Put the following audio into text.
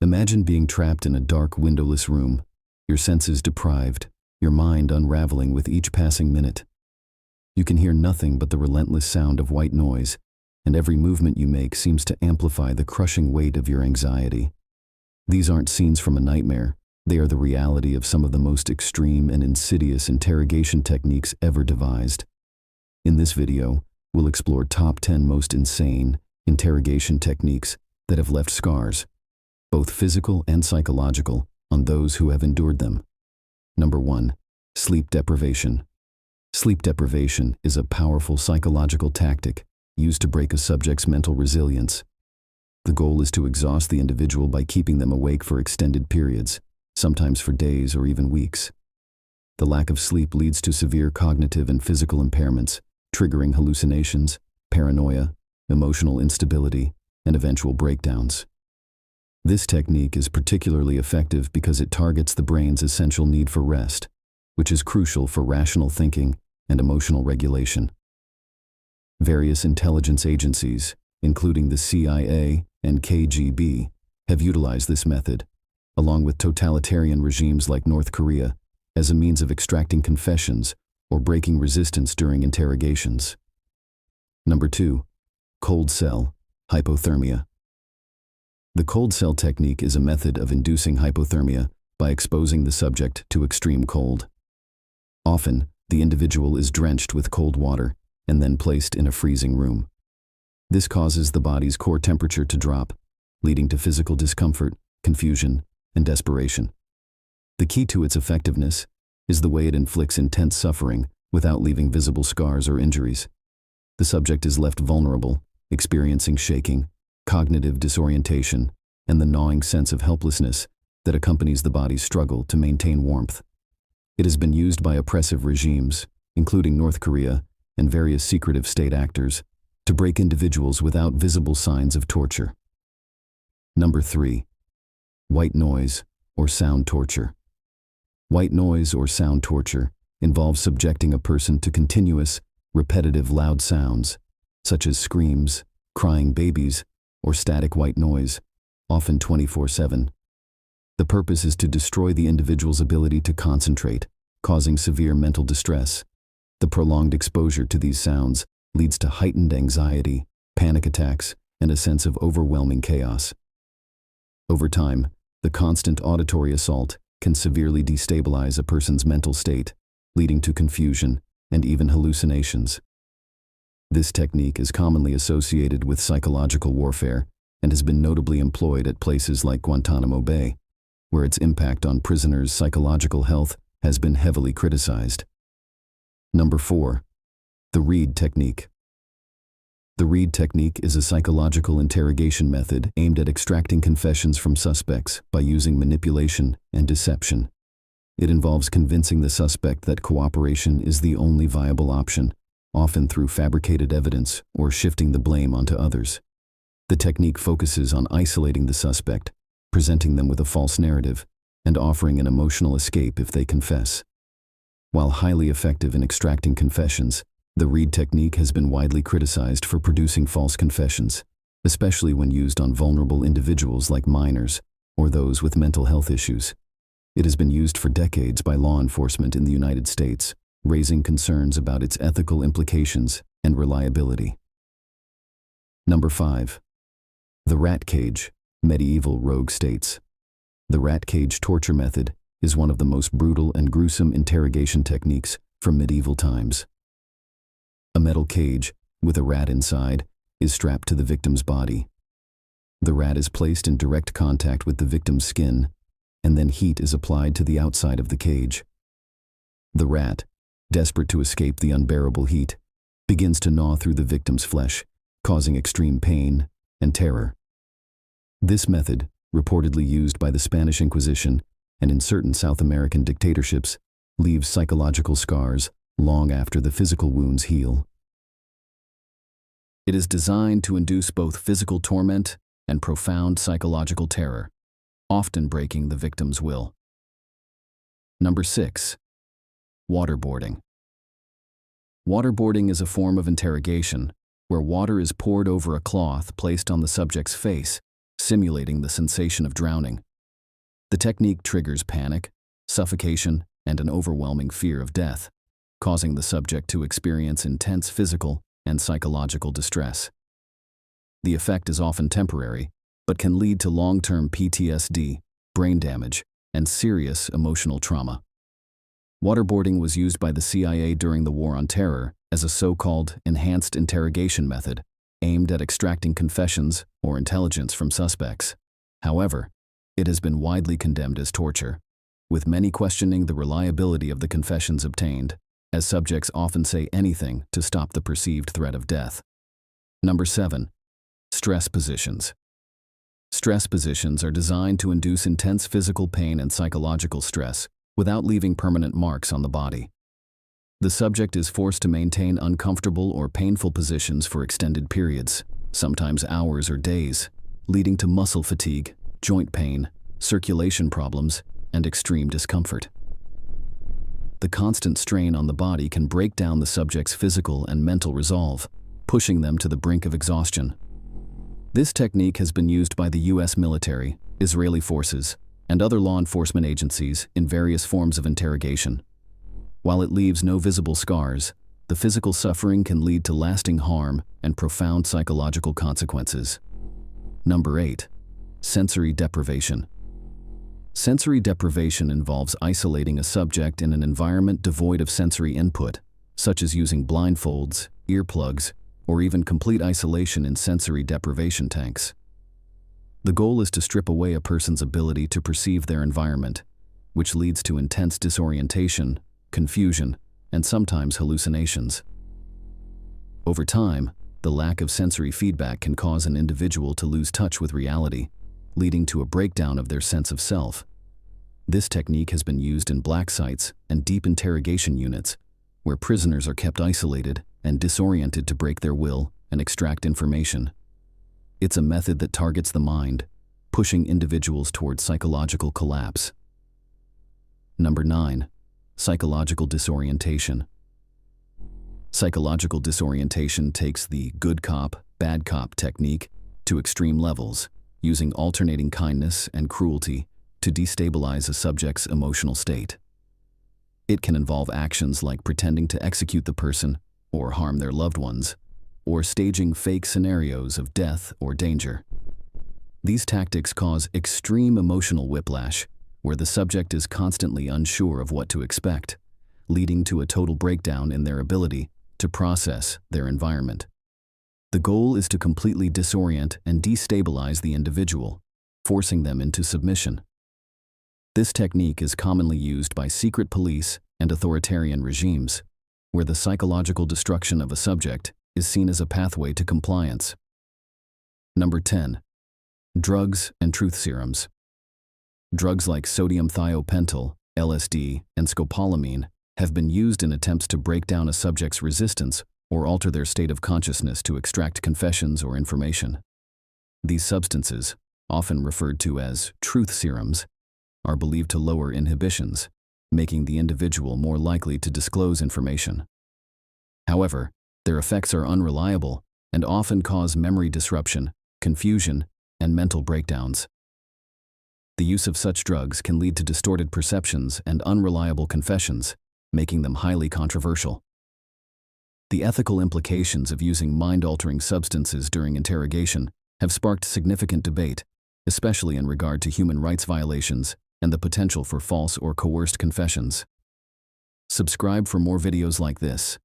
Imagine being trapped in a dark, windowless room, your senses deprived, your mind unraveling with each passing minute. You can hear nothing but the relentless sound of white noise, and every movement you make seems to amplify the crushing weight of your anxiety. These aren't scenes from a nightmare. They are the reality of some of the most extreme and insidious interrogation techniques ever devised. In this video, we'll explore top 10 most insane interrogation techniques that have left scars, both physical and psychological, on those who have endured them. Number 1. Sleep deprivation. Sleep deprivation is a powerful psychological tactic used to break a subject's mental resilience. The goal is to exhaust the individual by keeping them awake for extended periods, sometimes for days or even weeks. The lack of sleep leads to severe cognitive and physical impairments, triggering hallucinations, paranoia, emotional instability, and eventual breakdowns. This technique is particularly effective because it targets the brain's essential need for rest, which is crucial for rational thinking and emotional regulation. Various intelligence agencies, including the CIA and KGB, have utilized this method, along with totalitarian regimes like North Korea, as a means of extracting confessions or breaking resistance during interrogations. Number 2. Cold cell hypothermia. The cold cell technique is a method of inducing hypothermia by exposing the subject to extreme cold. Often, the individual is drenched with cold water and then placed in a freezing room. This causes the body's core temperature to drop, leading to physical discomfort, confusion, and desperation. The key to its effectiveness is the way it inflicts intense suffering without leaving visible scars or injuries. The subject is left vulnerable, experiencing shaking, cognitive disorientation, and the gnawing sense of helplessness that accompanies the body's struggle to maintain warmth. It has been used by oppressive regimes, including North Korea and various secretive state actors, to break individuals without visible signs of torture. Number 3. White noise or sound torture. White noise or sound torture involves subjecting a person to continuous, repetitive loud sounds, such as screams, crying babies, or static white noise, often 24/7. The purpose is to destroy the individual's ability to concentrate, causing severe mental distress. The prolonged exposure to these sounds leads to heightened anxiety, panic attacks, and a sense of overwhelming chaos. Over time, the constant auditory assault can severely destabilize a person's mental state, leading to confusion and even hallucinations. This technique is commonly associated with psychological warfare and has been notably employed at places like Guantanamo Bay, where its impact on prisoners' psychological health has been heavily criticized. Number 4. The Reid technique. The Reid technique is a psychological interrogation method aimed at extracting confessions from suspects by using manipulation and deception. It involves convincing the suspect that cooperation is the only viable option, often through fabricated evidence or shifting the blame onto others. The technique focuses on isolating the suspect, presenting them with a false narrative, and offering an emotional escape if they confess. While highly effective in extracting confessions, the Reid technique has been widely criticized for producing false confessions, especially when used on vulnerable individuals like minors or those with mental health issues. It has been used for decades by law enforcement in the United States, raising concerns about its ethical implications and reliability. Number 5. The rat cage, medieval rogue states. The rat cage torture method is one of the most brutal and gruesome interrogation techniques from medieval times. A metal cage, with a rat inside, is strapped to the victim's body. The rat is placed in direct contact with the victim's skin, and then heat is applied to the outside of the cage. The rat, desperate to escape the unbearable heat, begins to gnaw through the victim's flesh, causing extreme pain and terror. This method, reportedly used by the Spanish Inquisition and in certain South American dictatorships, leaves psychological scars long after the physical wounds heal. It is designed to induce both physical torment and profound psychological terror, often breaking the victim's will. Number 6. Waterboarding. Waterboarding is a form of interrogation where water is poured over a cloth placed on the subject's face simulating the sensation of drowning. The technique triggers panic, suffocation, and an overwhelming fear of death, causing the subject to experience intense physical and psychological distress. The effect is often temporary, but can lead to long-term PTSD, brain damage, and serious emotional trauma. Waterboarding was used by the CIA during the War on Terror as a so-called enhanced interrogation method aimed at extracting confessions or intelligence from suspects. However, it has been widely condemned as torture, with many questioning the reliability of the confessions obtained, as subjects often say anything to stop the perceived threat of death. Number 7. Stress positions. Stress positions are designed to induce intense physical pain and psychological stress without leaving permanent marks on the body. The subject is forced to maintain uncomfortable or painful positions for extended periods, sometimes hours or days, leading to muscle fatigue, joint pain, circulation problems, and extreme discomfort. The constant strain on the body can break down the subject's physical and mental resolve, pushing them to the brink of exhaustion. This technique has been used by the U.S. military, Israeli forces, and other law enforcement agencies in various forms of interrogation. While it leaves no visible scars, the physical suffering can lead to lasting harm and profound psychological consequences. Number 8. Sensory deprivation. Sensory deprivation involves isolating a subject in an environment devoid of sensory input, such as using blindfolds, earplugs, or even complete isolation in sensory deprivation tanks. The goal is to strip away a person's ability to perceive their environment, which leads to intense disorientation, confusion, and sometimes hallucinations. Over time, the lack of sensory feedback can cause an individual to lose touch with reality, leading to a breakdown of their sense of self. This technique has been used in black sites and deep interrogation units, where prisoners are kept isolated and disoriented to break their will and extract information. It's a method that targets the mind, pushing individuals toward psychological collapse. Number 9. Psychological disorientation. Psychological disorientation takes the good cop, bad cop technique to extreme levels, using alternating kindness and cruelty to destabilize a subject's emotional state. It can involve actions like pretending to execute the person or harm their loved ones, or staging fake scenarios of death or danger. These tactics cause extreme emotional whiplash, where the subject is constantly unsure of what to expect, leading to a total breakdown in their ability to process their environment. The goal is to completely disorient and destabilize the individual, forcing them into submission. This technique is commonly used by secret police and authoritarian regimes, where the psychological destruction of a subject is seen as a pathway to compliance. Number 10. Drugs and truth serums. Drugs like sodium thiopental, LSD, and scopolamine have been used in attempts to break down a subject's resistance or alter their state of consciousness to extract confessions or information. These substances, often referred to as truth serums, are believed to lower inhibitions, making the individual more likely to disclose information. However, their effects are unreliable and often cause memory disruption, confusion, and mental breakdowns. The use of such drugs can lead to distorted perceptions and unreliable confessions, making them highly controversial. The ethical implications of using mind-altering substances during interrogation have sparked significant debate, especially in regard to human rights violations and the potential for false or coerced confessions. Subscribe for more videos like this.